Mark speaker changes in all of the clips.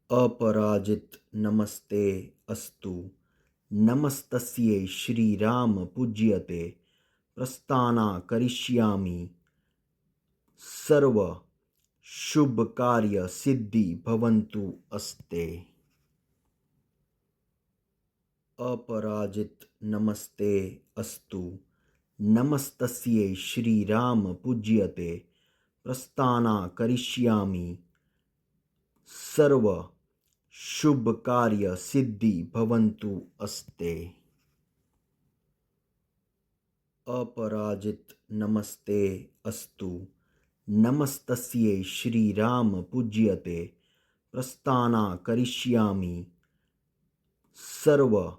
Speaker 1: अपराजित नमस्ते अस्तु। नमस्तस्यै श्रीराम पूज्यते प्रस्थाना करिष्यामि सर्व शुभ कार्य सिद्धि भवन्तु अस्ते। अपराजित नमस्ते अस्तु। नमस्तस्यै श्रीराम पूज्यते प्रस्थाना करिष्यामि सर्व शुभ कार्य सिद्धि भवन्तु अस्ते। अपराजित नमस्ते अस्तु। नमस्तस्यै श्रीराम पूज्यते प्रस्थाना करिष्यामि सर्व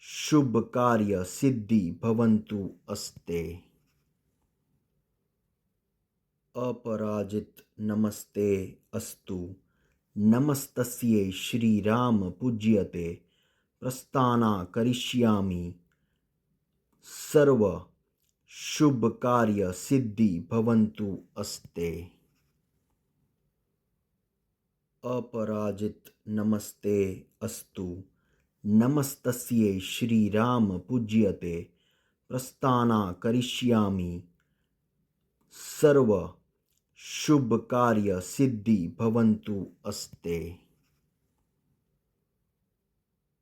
Speaker 1: शुभ कार्य सिद्धि भवन्तु अस्ते। अपराजित नमस्ते अस्तु। नमस्तस्यै श्रीराम पूज्यते प्रस्थाना करिष्यामि सर्व शुभ कार्य सिद्धि भवन्तु अस्ते। अपराजित नमस्ते अस्तु। नमस्तस्यै श्रीराम पूज्यते प्रस्थाना करिष्यामि सर्व शुभ कार्य सिद्धि भवन्तु अस्ते।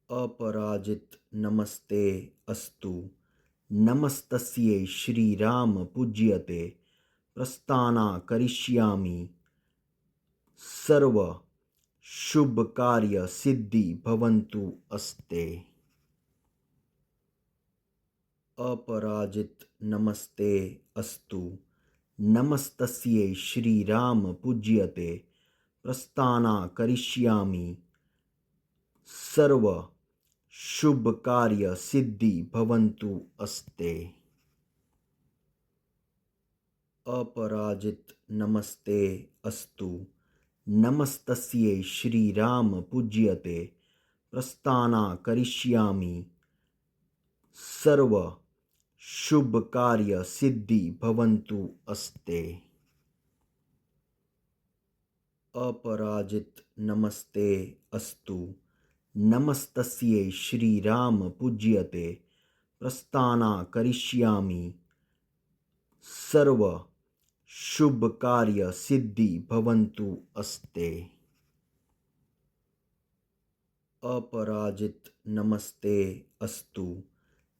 Speaker 1: अपराजित नमस्ते अस्तु। नमस्तस्यै श्रीराम पूज्यते प्रस्थाना करिष्यामि सर्व शुभ कार्य सिद्धि भवन्तु अस्ते। अपराजित नमस्ते अस्तु। नमस्तस्यै श्रीराम पूज्यते प्रस्थाना करिष्यामि सर्व शुभ कार्य सिद्धि भवन्तु अस्ते। अपराजित नमस्ते अस्तु। नमस्तस्यै श्रीराम पूज्यते प्रस्थाना करिष्यामि सर्व शुभ कार्य सिद्धि भवन्तु अस्ते। अपराजित नमस्ते अस्तु। नमस्तस्यै श्रीराम पूज्यते प्रस्थाना करिष्यामि सर्व शुभ कार्य सिद्धि भवन्तु अस्ते। अपराजित नमस्ते अस्तु।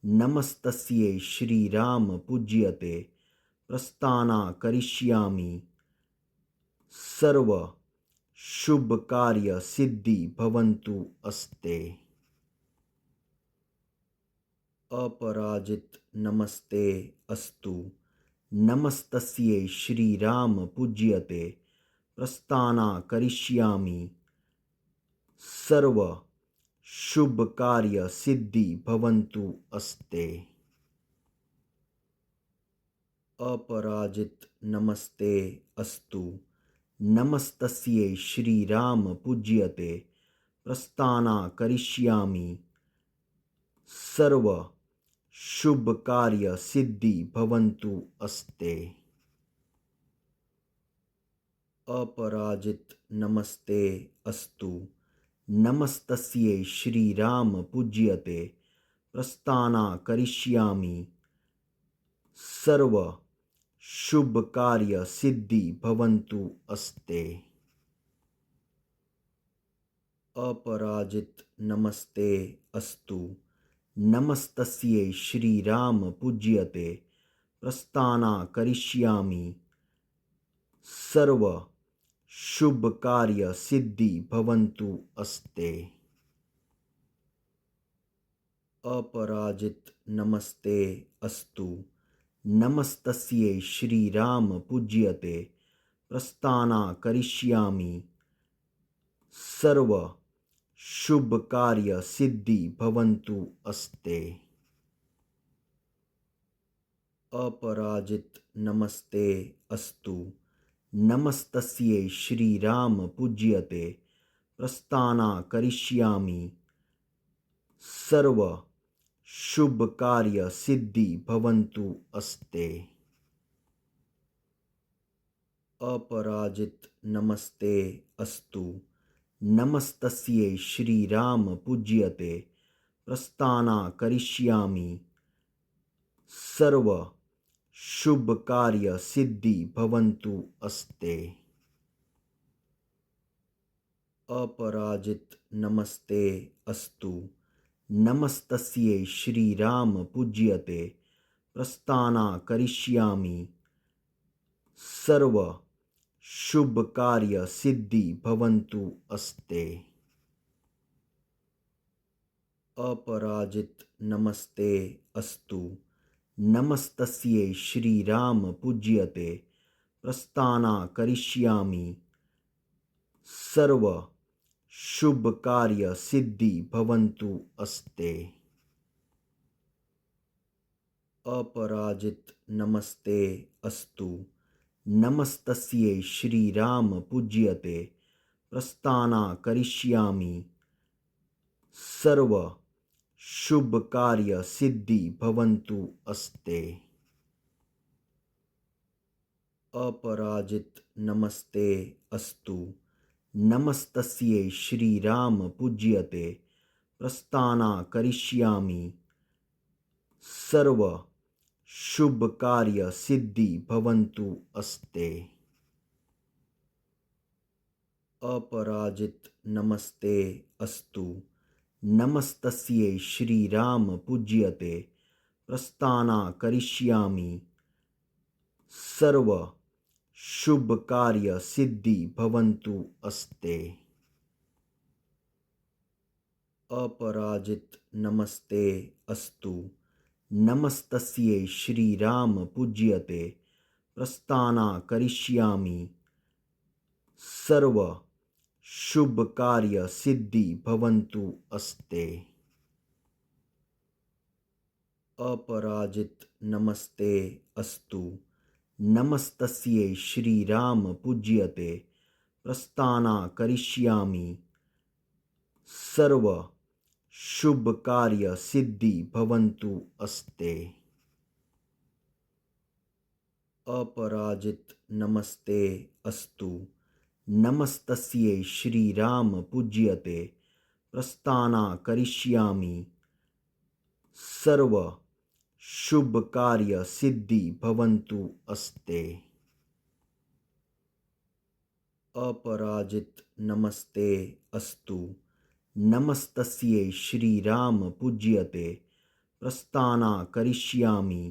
Speaker 1: नमस्तस्यै श्रीराम पूज्यते प्रस्थाना करिष्यामि सर्व शुभ कार्य सिद्धि भवन्तु अस्ते। अपराजित नमस्ते अस्तु। नमस्तस्यै श्रीराम पूज्यते प्रस्थाना करिष्यामि सर्व शुभ कार्य सिद्धि भवन्तु अस्ते। अपराजित नमस्ते अस्तु। नमस्तस्यै श्रीराम पूज्यते प्रस्थाना करिष्यामि सर्व शुभ कार्य सिद्धि भवन्तु अस्ते। अपराजित नमस्ते अस्तु। नमस्तस्यै श्रीराम पूज्यते प्रस्थाना करिष्यामि सर्व शुभ कार्य सिद्धि भवन्तु अस्ते। अपराजित नमस्ते अस्तु। नमस्तस्यै श्रीराम पूज्यते प्रस्थाना करिष्यामि सर्व शुभ कार्य सिद्धि भवन्तु अस्ते। अपराजित नमस्ते अस्तु। नमस्तस्यै श्रीराम पूज्यते प्रस्थाना करिष्यामि सर्व शुभ कार्य सिद्धि भवन्तु अस्ते। अपराजित नमस्ते अस्तु। नमस्तस्यै श्रीराम पूज्यते प्रस्थाना करिष्यामि सर्व शुभ कार्य सिद्धि भवन्तु अस्ते। अपराजित नमस्ते अस्तु। नमस्तस्यै श्रीराम पूज्यते प्रस्थाना करिष्यामि सर्व शुभ कार्य सिद्धि भवन्तु अस्ते। अपराजित नमस्ते अस्तु नमस्तस्यै श्रीराम पूज्यते प्रस्थाना करिष्यामि सर्व शुभ कार्य सिद्धि भवन्तु अस्ते। अपराजित नमस्ते अस्तु नमस्तस्यै श्रीराम पूज्यते प्रस्थाना करिष्यामि सर्व शुभ कार्य सिद्धि भवन्तु अस्ते। अपराजित नमस्ते अस्तु नमस्तस्यै श्रीराम पूज्यते प्रस्थाना करिष्यामि सर्व शुभ कार्य सिद्धि भवन्तु अस्ते। अपराजित नमस्ते अस्तु नमस्तस्यै श्रीराम पूज्यते प्रस्थाना करिष्यामि सर्व शुभ कार्य सिद्धि भवन्तु अस्ते। अपराजित नमस्ते अस्तु नमस्तस्यै श्रीराम पूज्यते प्रस्थाना करिष्यामि सर्व शुभ कार्य सिद्धि भवन्तु अस्ते। अपराजित नमस्ते अस्तु नमस्तस्यै श्रीराम पूज्यते प्रस्थाना करिष्यामि सर्व शुभ कार्य सिद्धि भवन्तु अस्ते। अपराजित नमस्ते अस्तु नमस्तस्यै श्रीराम पूज्यते प्रस्थाना करिष्यामि सर्व शुभ कार्य सिद्धि भवन्तु अस्ते। अपराजित नमस्ते अस्तु नमस्तस्यै श्रीराम पूज्यते प्रस्थाना करिष्यामि सर्व शुभ कार्य सिद्धि भवन्तु अस्ते। अपराजित नमस्ते अस्तु नमस्तस्यै श्रीराम पूज्यते प्रस्थाना करिष्यामि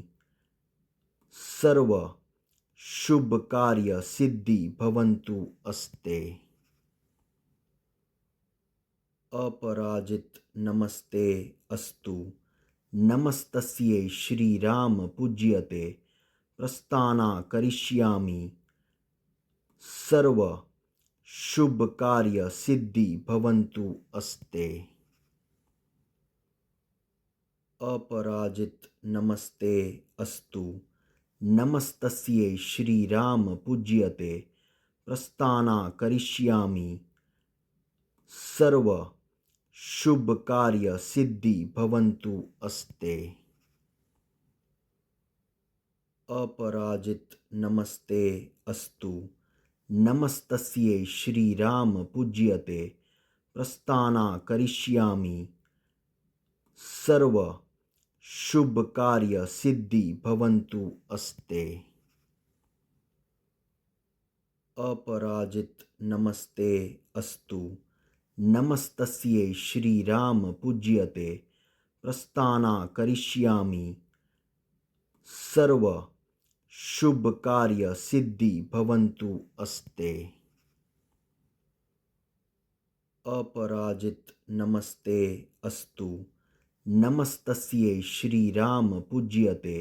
Speaker 1: सर्व शुभ कार्य सिद्धि भवन्तु अस्ते। अपराजित नमस्ते अस्तु नमस्तस्यै श्रीराम पूज्यते प्रस्थाना करिष्यामि सर्व शुभ कार्य सिद्धि भवन्तु अस्ते। अपराजित नमस्ते अस्तु नमस्तस्यै श्रीराम पूज्यते प्रस्थाना करिष्यामि सर्व शुभ कार्य सिद्धि भवन्तु अस्ते। अपराजित नमस्ते अस्तु नमस्तस्यै श्रीराम पूज्यते प्रस्थाना करिष्यामि सर्व शुभ कार्य सिद्धि भवन्तु अस्ते। अपराजित नमस्ते अस्तु नमस्तस्यै श्रीराम पूज्यते प्रस्थाना करिष्यामि सर्व शुभ कार्य सिद्धि भवन्तु अस्ते। अपराजित नमस्ते अस्तु नमस्तस्यै श्रीराम पूज्यते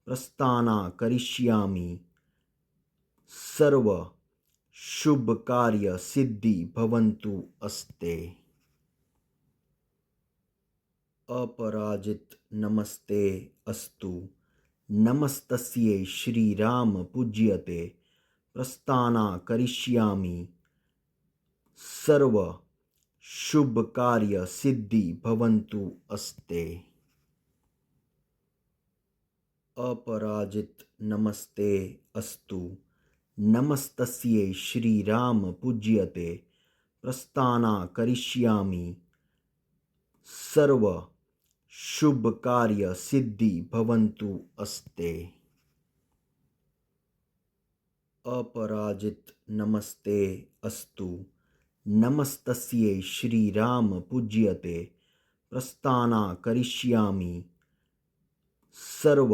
Speaker 1: प्रस्थाना करिष्यामि सर्व शुभ कार्य सिद्धि भवन्तु अस्ते। अपराजित नमस्ते अस्तु नमस्तस्यै श्रीराम पूज्यते प्रस्थाना करिष्यामि सर्व शुभ कार्य सिद्धि भवन्तु अस्ते। अपराजित नमस्ते अस्तु नमस्तस्यै श्रीराम पूज्यते प्रस्थाना करिष्यामि सर्व शुभ कार्य सिद्धि भवन्तु अस्ते। अपराजित नमस्ते अस्तु नमस्तस्यै श्रीराम पूज्यते प्रस्थाना करिष्यामि सर्व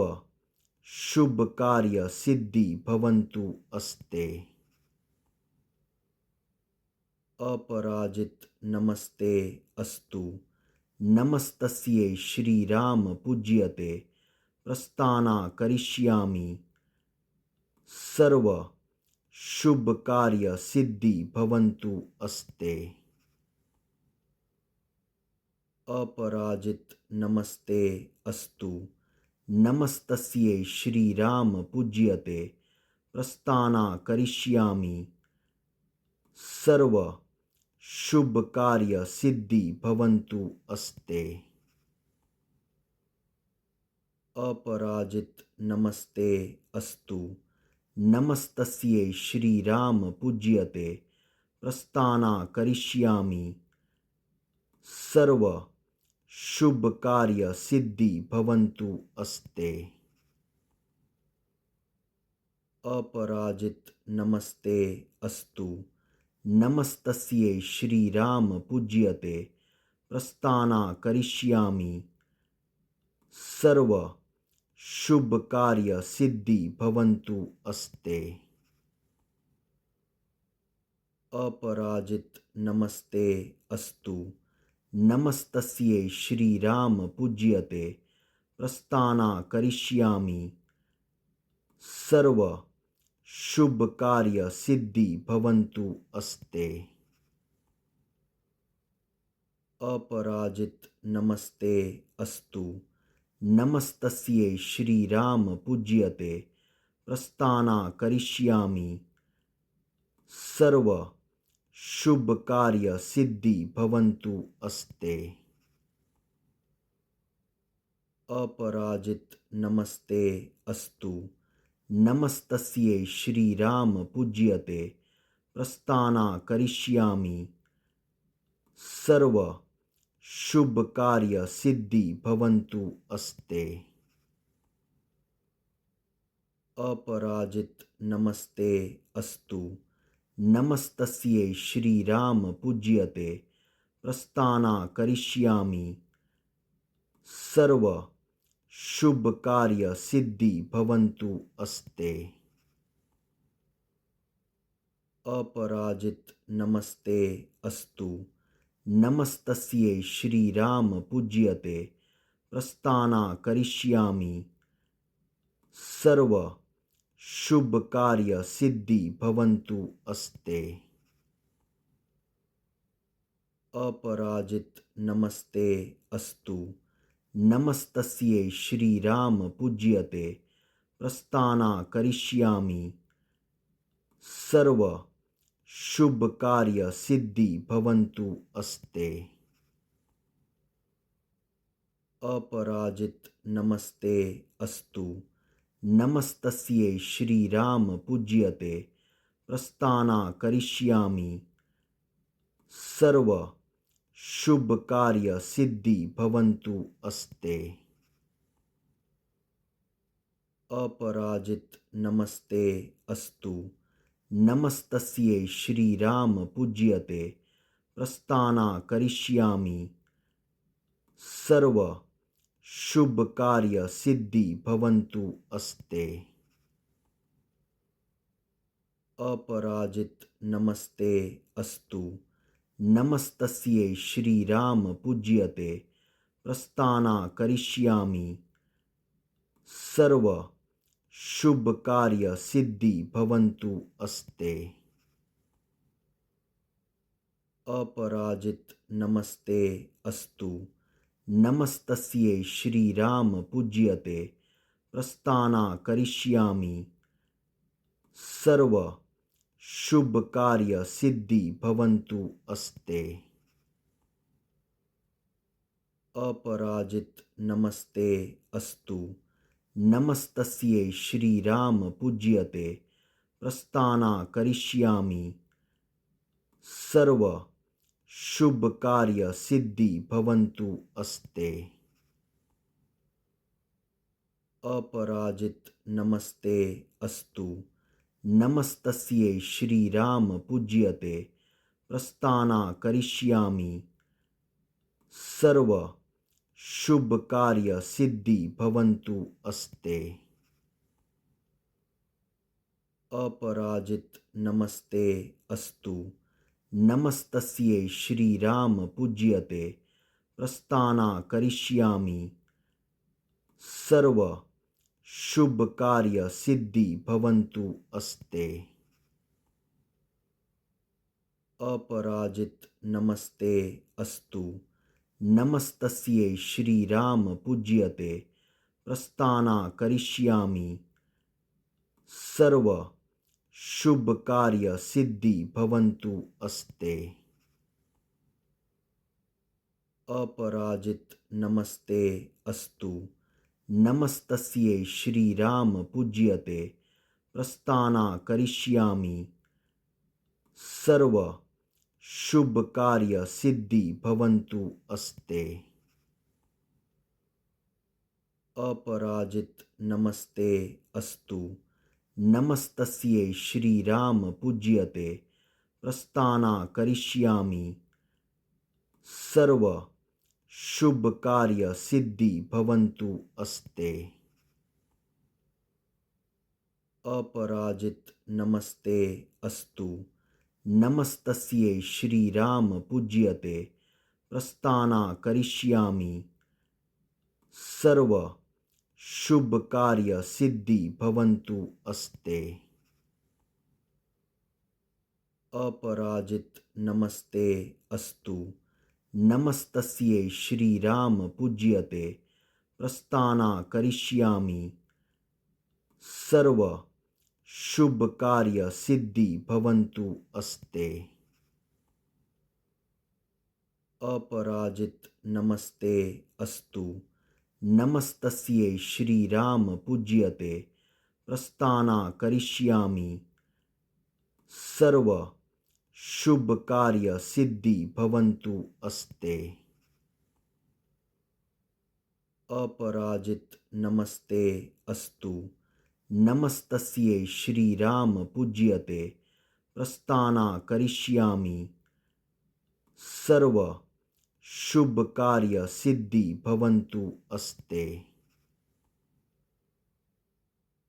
Speaker 1: शुभ कार्य सिद्धि भवन्तु अस्ते। अपराजित नमस्ते अस्तु नमस्तस्यै श्रीराम पूज्यते प्रस्थाना करिष्यामि सर्व शुभ कार्य सिद्धि भवन्तु अस्ते। अपराजित नमस्ते अस्तु नमस्तस्यै श्रीराम पूज्यते प्रस्थाना करिष्यामि सर्व शुभ कार्य सिद्धि भवन्तु अस्ते। अपराजित नमस्ते अस्तु नमस्तस्यै श्रीराम पूज्यते प्रस्थाना करिष्यामि सर्व शुभ कार्य सिद्धि भवन्तु अस्ते। अपराजित नमस्ते अस्तु नमस्तस्यै श्रीराम पूज्यते प्रस्थाना करिष्यामि सर्व शुभ कार्य सिद्धि भवन्तु अस्ते। अपराजित नमस्ते अस्तु नमस्तस्यै श्रीराम पूज्यते प्रस्थाना करिष्यामि सर्व शुभ कार्य सिद्धि भवन्तु अस्ते। अपराजित नमस्ते अस्तु नमस्तस्यै श्रीराम पूज्यते प्रस्थाना करिष्यामि सर्व शुभ कार्य सिद्धि भवन्तु अस्ते। अपराजित नमस्ते अस्तु नमस्तस्यै श्रीराम पूज्यते प्रस्थाना करिष्यामि सर्व शुभ कार्य सिद्धि भवन्तु अस्ते। अपराजित नमस्ते अस्तु नमस्तस्यै श्रीराम पूज्यते प्रस्थाना करिष्यामि सर्व शुभ कार्य सिद्धि भवन्तु अस्ते। अपराजित नमस्ते अस्तु नमस्तस्यै श्रीराम पूज्यते प्रस्थाना करिष्यामि सर्व शुभ कार्य सिद्धि भवन्तु अस्ते। अपराजित नमस्ते अस्तु नमस्तस्यै श्रीराम पूज्यते प्रस्थाना करिष्यामि सर्व शुभ कार्य सिद्धि भवन्तु अस्ते। अपराजित नमस्ते अस्तु नमस्तस्यै श्रीराम पूज्यते प्रस्थाना करिष्यामि सर्व शुभ कार्य सिद्धि भवन्तु अस्ते। अपराजित नमस्ते अस्तु नमस्तस्यै श्रीराम पूज्यते प्रस्थाना करिष्यामि सर्व शुभ कार्य सिद्धि भवन्तु अस्ते। अपराजित नमस्ते अस्तु नमस्तस्यै श्रीराम पूज्यते प्रस्थाना करिष्यामि सर्व शुभ कार्य सिद्धि भवन्तु अस्ते। अपराजित नमस्ते अस्तु नमस्तस्यै श्रीराम पूज्यते प्रस्थाना करिष्यामि सर्व शुभ कार्य सिद्धि भवन्तु अस्ते। अपराजित नमस्ते अस्तु नमस्तस्यै श्रीराम पूज्यते प्रस्थाना करिष्यामि सर्व शुभ कार्य सिद्धि भवन्तु अस्ते। अपराजित नमस्ते अस्तु। नमस्तस्यै श्रीराम पूज्यते प्रस्थाना करिष्यामि सर्व शुभ कार्य सिद्धि भवन्तु अस्ते। अपराजित नमस्ते अस्तु। नमस्तस्यै श्रीराम पूज्यते प्रस्थाना करिष्यामि सर्व शुभ कार्य सिद्धि भवन्तु अस्ते। अपराजित नमस्ते अस्तु। नमस्तस्यै श्रीराम पूज्यते प्रस्थाना करिष्यामि सर्व शुभ कार्य सिद्धि भवन्तु अस्ते। अपराजित नमस्ते अस्तु। नमस्तस्यै श्रीराम पूज्यते प्रस्थाना करिष्यामि सर्व शुभ कार्य सिद्धि भवन्तु अस्ते। अपराजित नमस्ते अस्तु। नमस्तस्यै श्रीराम पूज्यते प्रस्थाना करिष्यामि सर्व शुभ कार्य सिद्धि भवन्तु अस्ते। अपराजित नमस्ते अस्तु। नमस्तस्यै श्रीराम पूज्यते प्रस्थाना करिष्यामि सर्व शुभ कार्य सिद्धि भवन्तु अस्ते। अपराजित नमस्ते अस्तु। नमस्तस्यै श्रीराम पूज्यते प्रस्थाना करिष्यामि सर्व शुभ कार्य सिद्धि भवन्तु अस्ते। अपराजित नमस्ते अस्तु। नमस्तस्यै श्रीराम पूज्यते प्रस्थाना करिष्यामि सर्व शुभ कार्य सिद्धि भवन्तु अस्ते। अपराजित नमस्ते अस्तु। नमस्तस्यै श्रीराम पूज्यते प्रस्थाना करिष्यामि सर्व शुभ कार्य सिद्धि भवन्तु अस्ते।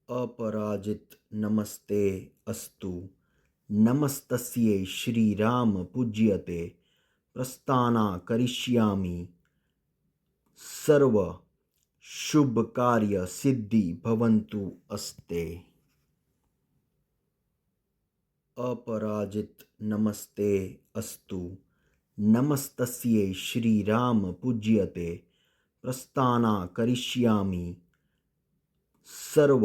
Speaker 1: अपराजित नमस्ते अस्तु। नमस्तस्यै श्रीराम पूज्यते प्रस्थाना करिष्यामि सर्व शुभ कार्य सिद्धि भवन्तु अस्ते। अपराजित नमस्ते अस्तु। नमस्तस्यै श्रीराम पूज्यते प्रस्थाना करिष्यामि सर्व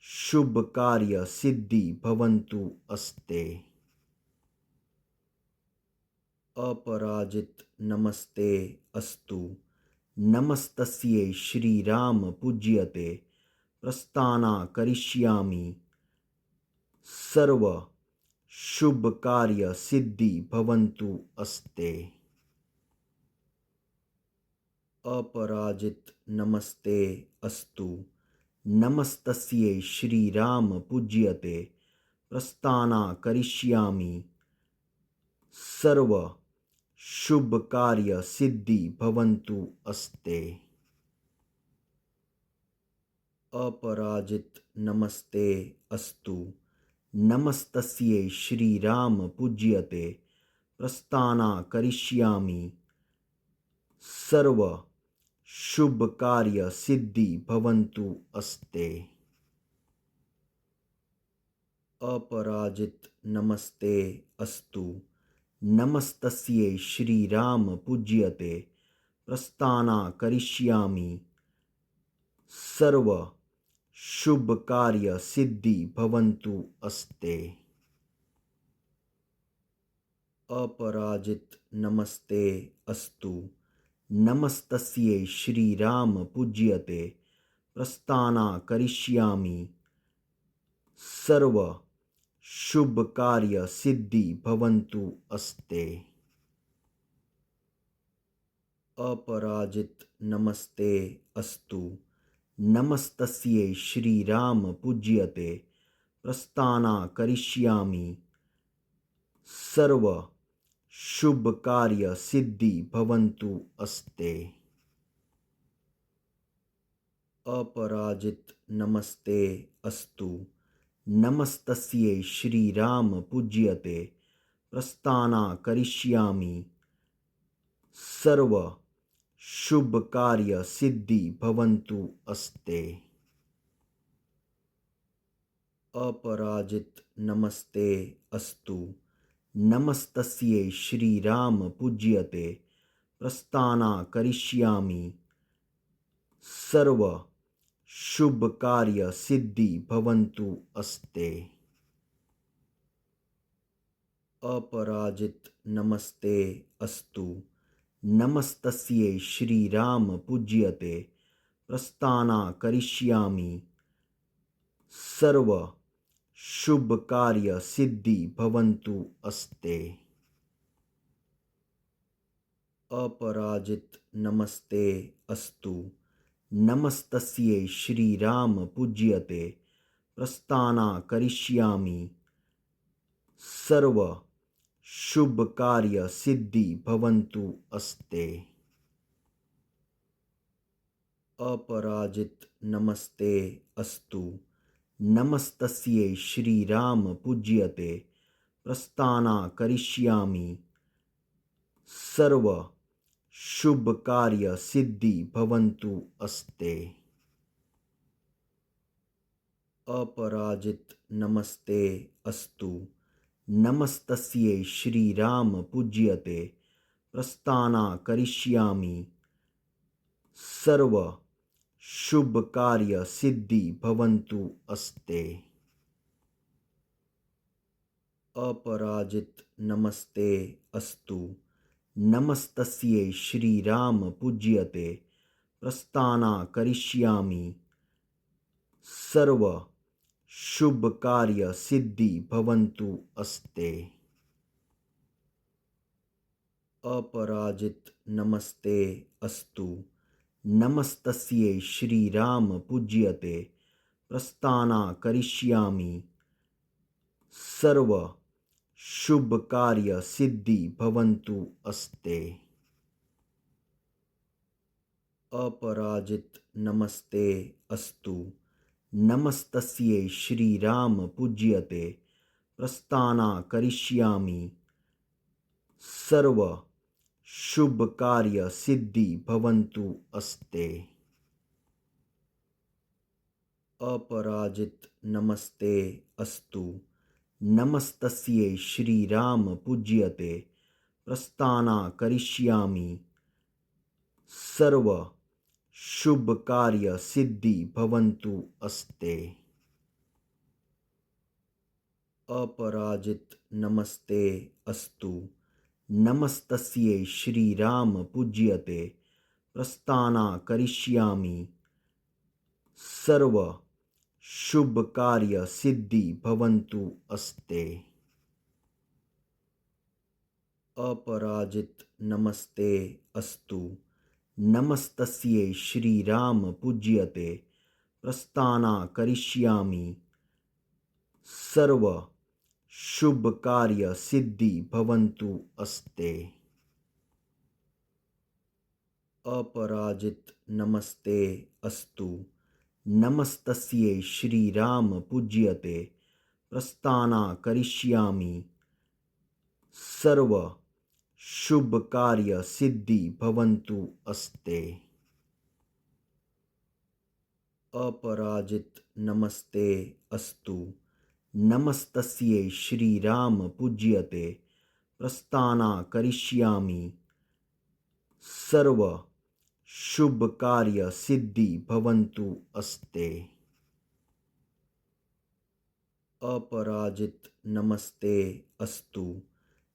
Speaker 1: शुभ कार्य सिद्धि भवन्तु अस्ते। अपराजित नमस्ते अस्तु। नमस्तस्यै श्रीराम पूज्यते प्रस्थाना करिष्यामि सर्व शुभ कार्य सिद्धि भवन्तु अस्ते। अपराजित नमस्ते अस्तु। नमस्तस्यै श्रीराम पूज्यते प्रस्थाना करिष्यामि सर्व शुभ कार्य सिद्धि भवन्तु अस्ते। अपराजित नमस्ते अस्तु। नमस्तस्यै श्रीराम पूज्यते प्रस्थाना करिष्यामि सर्व शुभ कार्य सिद्धि भवन्तु अस्ते। अपराजित नमस्ते अस्तु। नमस्तस्यै श्रीराम पूज्यते प्रस्थाना करिष्यामि सर्व शुभ कार्य सिद्धि भवन्तु अस्ते। अपराजित नमस्ते अस्तु। नमस्तस्यै श्रीराम पूज्यते प्रस्थाना करिष्यामि सर्व शुभ कार्य सिद्धि भवन्तु अस्ते। अपराजित नमस्ते अस्तु। नमस्तस्यै श्रीराम पूज्यते प्रस्थाना करिष्यामि। सर्व शुभ कार्य सिद्धि भवन्तु अस्ते। अपराजित नमस्ते अस्तु। नमस्तस्यै श्रीराम पूज्यते प्रस्थाना करिष्यामि। सर्व शुभ कार्य सिद्धि भवन्तु अस्ते। अपराजित नमस्ते अस्तु। नमस्तस्यै श्रीराम पूज्यते प्रस्थाना करिष्यामि। सर्व शुभ कार्य सिद्धि भवन्तु अस्ते। अपराजित नमस्ते अस्तु। नमस्तस्यै श्रीराम पूज्यते प्रस्थाना करिष्यामि। सर्व शुभ कार्य सिद्धि भवन्तु अस्ते। अपराजित नमस्ते अस्तु। नमस्तस्यै श्रीराम पूज्यते प्रस्थाना करिष्यामि। सर्व शुभ कार्य सिद्धि भवन्तु अस्ते। अपराजित नमस्ते अस्तु। नमस्तस्यै श्रीराम पूज्यते प्रस्थाना करिष्यामि। सर्व शुभ कार्य सिद्धि भवन्तु अस्ते। अपराजित नमस्ते अस्तु। नमस्तस्यै श्रीराम पूज्यते प्रस्थाना करिष्यामि। सर्व शुभ कार्य सिद्धि भवन्तु अस्ते। अपराजित नमस्ते अस्तु। नमस्तस्यै श्रीराम पूज्यते प्रस्थाना करिष्यामि। सर्व शुभ कार्य सिद्धि भवन्तु अस्ते। अपराजित नमस्ते अस्तु। नमस्तस्यै श्रीराम पूज्यते प्रस्थाना करिष्यामि। सर्व शुभ कार्य सिद्धि भवन्तु अस्ते। अपराजित नमस्ते अस्तु। नमस्तस्यै श्रीराम पूज्यते प्रस्थाना करिष्यामि। सर्व शुभ कार्य सिद्धि भवन्तु अस्ते। अपराजित नमस्ते अस्तु। नमस्तस्यै श्रीराम पूज्यते प्रस्थाना करिष्यामि। सर्व शुभ कार्य सिद्धि भवन्तु अस्ते। अपराजित नमस्ते अस्तु। नमस्तस्यै श्रीराम पूज्यते प्रस्थाना करिष्यामि। सर्व शुभ कार्य सिद्धि भवन्तु अस्ते। अपराजित नमस्ते अस्तु। नमस्तस्यै श्रीराम पूज्यते प्रस्थाना करिष्यामि। सर्व शुभ कार्य सिद्धि भवन्तु अस्ते। अपराजित नमस्ते अस्तु। नमस्तस्यै श्रीराम पूज्यते प्रस्थाना करिष्यामि। सर्व शुभ कार्य सिद्धि भवन्तु अस्ते। अपराजित नमस्ते अस्तु। नमस्तस्यै श्रीराम पूज्यते प्रस्थाना करिष्यामि। सर्व शुभ कार्य सिद्धि भवन्तु अस्ते। अपराजित नमस्ते अस्तु।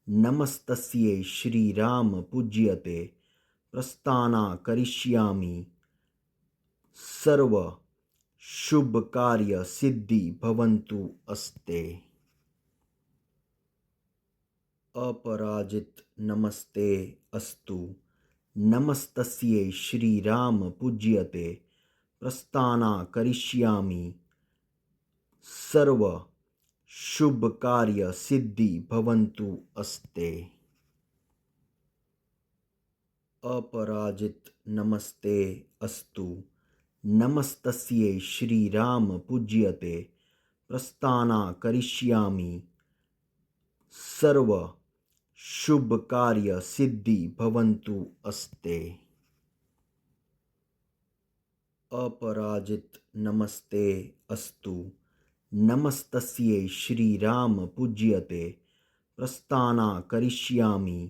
Speaker 1: नमस्तस्यै श्रीराम पूज्यते प्रस्थाना करिष्यामि। सर्व शुभ कार्य सिद्धि भवन्तु अस्ते। अपराजित नमस्ते अस्तु। नमस्तस्यै श्रीराम पूज्यते प्रस्थाना करिष्यामि सर्व शुभ कार्य सिद्धि भवन्तु अस्ते। अपराजित नमस्ते अस्तु नमस्तस्यै श्रीराम पूज्यते प्रस्थाना करिष्यामि सर्व शुभ कार्य सिद्धि भवन्तु अस्ते। अपराजित नमस्ते अस्तु नमस्तस्यै श्रीराम पूज्यते प्रस्थाना करिष्यामि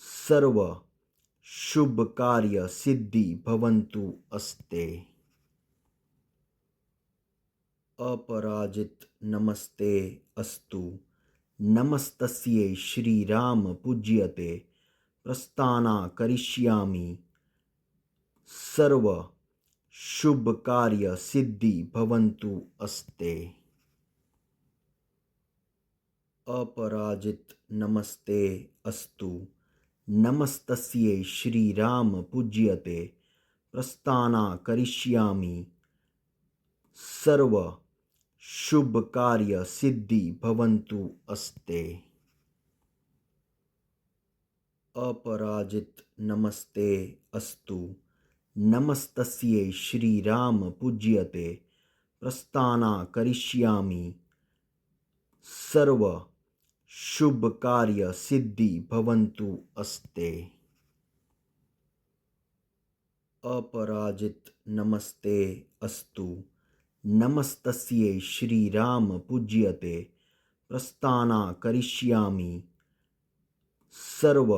Speaker 1: सर्व शुभ कार्य सिद्धि भवन्तु अस्ते। अपराजित नमस्ते अस्तु नमस्तस्यै श्रीराम पूज्यते प्रस्थाना करिष्यामि सर्व शुभ कार्य सिद्धि भवन्तु अस्ते। अपराजित नमस्ते अस्तु नमस्तस्यै श्रीराम पूज्यते प्रस्थाना करिष्यामि सर्व शुभ कार्य सिद्धि भवन्तु अस्ते। अपराजित नमस्ते अस्तु नमस्तस्यै श्रीराम पूज्यते प्रस्थाना करिष्यामि सर्व शुभ कार्य सिद्धि भवन्तु अस्ते। अपराजित नमस्ते अस्तु नमस्तस्यै श्रीराम पूज्यते प्रस्थाना करिष्यामि सर्व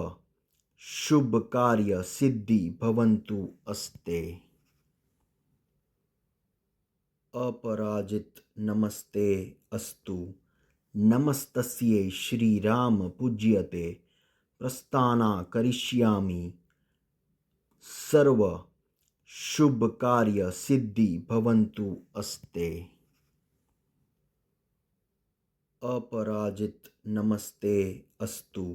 Speaker 1: शुभ कार्य सिद्धि भवन्तु अस्ते। अपराजित नमस्ते अस्तु नमस्तस्यै श्रीराम पूज्यते प्रस्थाना करिष्यामि सर्व शुभ कार्य सिद्धि भवन्तु अस्ते। अपराजित नमस्ते अस्तु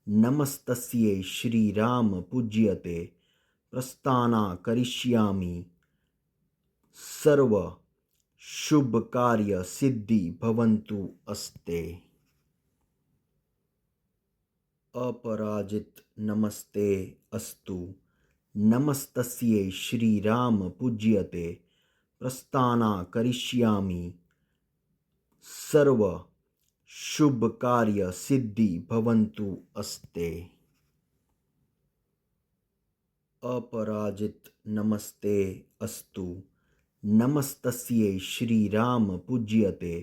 Speaker 1: नमस्तस्यै श्रीराम पूज्यते प्रस्थाना करिष्यामि सर्व शुभ कार्य सिद्धि भवन्तु अस्ते। अपराजित नमस्ते अस्तु नमस्तस्यै श्रीराम पूज्यते प्रस्थाना करिष्यामि सर्व शुभ कार्य सिद्धि भवन्तु अस्ते। अपराजित नमस्ते अस्तु नमस्तस्यै श्रीराम पूज्यते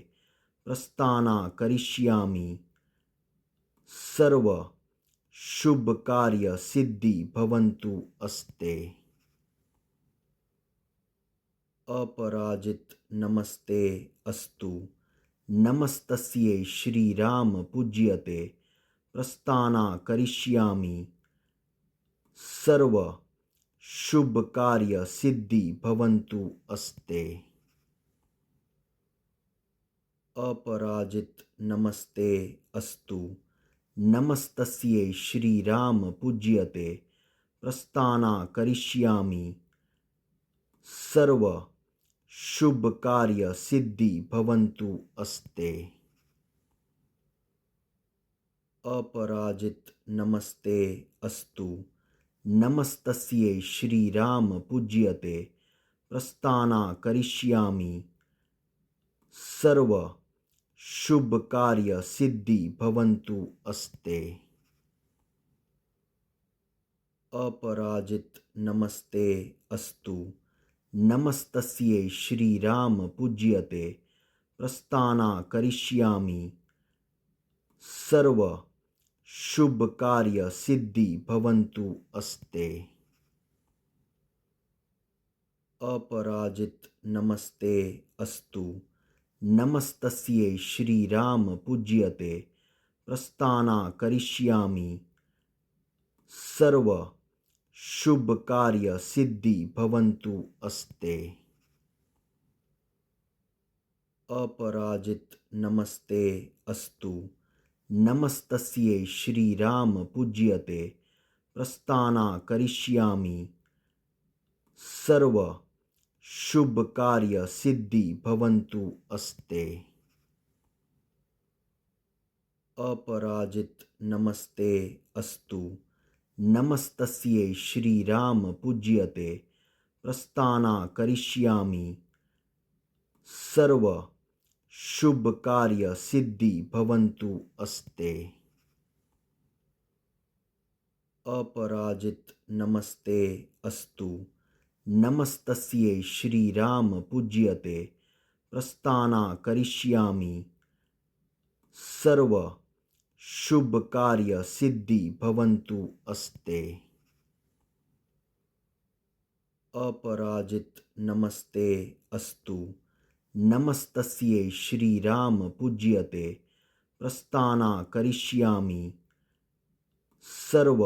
Speaker 1: प्रस्थाना करिष्यामि सर्व शुभ कार्य सिद्धि भवन्तु अस्ते। अपराजित नमस्ते अस्तु नमस्तस्यै श्रीराम पूज्यते प्रस्थाना करिष्यामि सर्व शुभ कार्य सिद्धि भवन्तु अस्ते। अपराजित नमस्ते अस्तु नमस्तस्यै श्रीराम पूज्यते प्रस्थाना करिष्यामि सर्व शुभ कार्य सिद्धि भवन्तु अस्ते। अपराजित नमस्ते अस्तु नमस्तस्यै श्रीराम पूज्यते प्रस्थाना करिष्यामि सर्व शुभ कार्य सिद्धि भवन्तु अस्ते। अपराजित नमस्ते अस्तु नमस्तस्यै श्रीराम पूज्यते प्रस्थाना करिष्यामि सर्व शुभ कार्य सिद्धि भवन्तु अस्ते। अपराजित नमस्ते अस्तु नमस्तस्यै श्रीराम पूज्यते प्रस्थाना करिष्यामि सर्व शुभ कार्य सिद्धि भवन्तु अस्ते। अपराजित नमस्ते अस्तु नमस्तस्यै श्रीराम पूज्यते प्रस्थाना करिष्यामि सर्व शुभ कार्य सिद्धि भवन्तु अस्ते। अपराजित नमस्ते अस्तु नमस्तस्यै श्रीराम पूज्यते प्रस्थाना करिष्यामि सर्व शुभ कार्य सिद्धि भवन्तु अस्ते। अपराजित नमस्ते अस्तु नमस्तस्यै श्रीराम पूज्यते प्रस्थाना करिष्यामि सर्व शुभ कार्य सिद्धि भवन्तु अस्ते। अपराजित नमस्ते अस्तु नमस्तस्यै श्रीराम पूज्यते प्रस्थाना करिष्यामि सर्व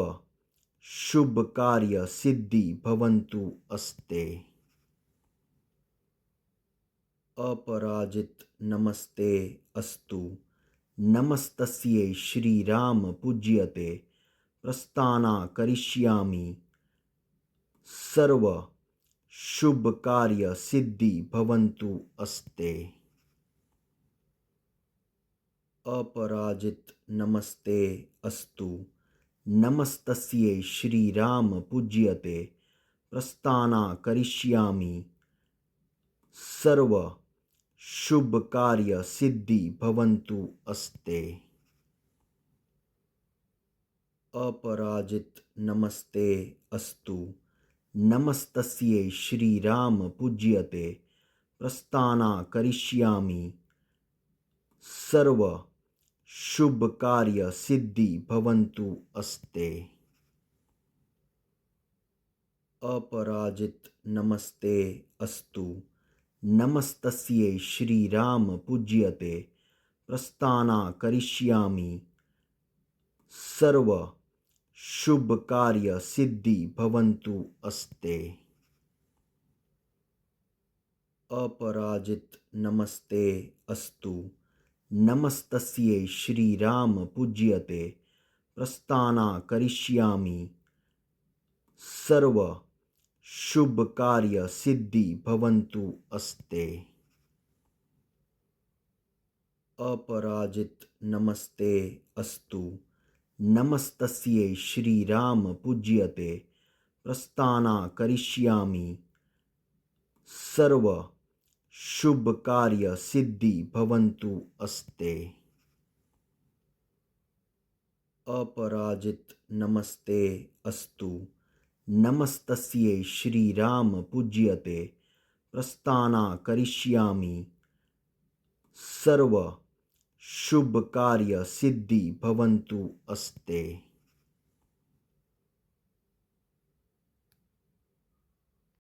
Speaker 1: शुभ कार्य सिद्धि भवन्तु अस्ते। अपराजित नमस्ते अस्तु नमस्तस्यै श्रीराम पूज्यते प्रस्थाना करिष्यामि सर्व शुभ कार्य सिद्धि भवन्तु अस्ते। अपराजित नमस्ते अस्तु नमस्तस्यै श्रीराम पूज्यते प्रस्थाना करिष्यामि सर्व शुभ कार्य सिद्धि भवन्तु अस्ते। अपराजित नमस्ते अस्तु नमस्तस्यै श्रीराम पूज्यते प्रस्थाना करिष्यामि सर्व शुभ कार्य सिद्धि भवन्तु अस्ते। अपराजित नमस्ते अस्तु नमस्तस्यै श्रीराम पूज्यते प्रस्थाना करिष्यामि सर्व शुभ कार्य सिद्धि भवन्तु अस्ते। अपराजित नमस्ते अस्तु नमस्तस्यै श्रीराम पूज्यते प्रस्थाना करिष्यामि सर्व शुभ कार्य सिद्धि भवन्तु अस्ते। अपराजित नमस्ते अस्तु नमस्तस्यै श्रीराम पूज्यते प्रस्थाना करिष्यामि सर्व शुभ कार्य सिद्धि भवन्तु अस्ते। अपराजित नमस्ते अस्तु नमस्तस्यै श्रीराम पूज्यते प्रस्थाना करिष्यामि सर्व शुभ कार्य सिद्धि भवन्तु अस्ते।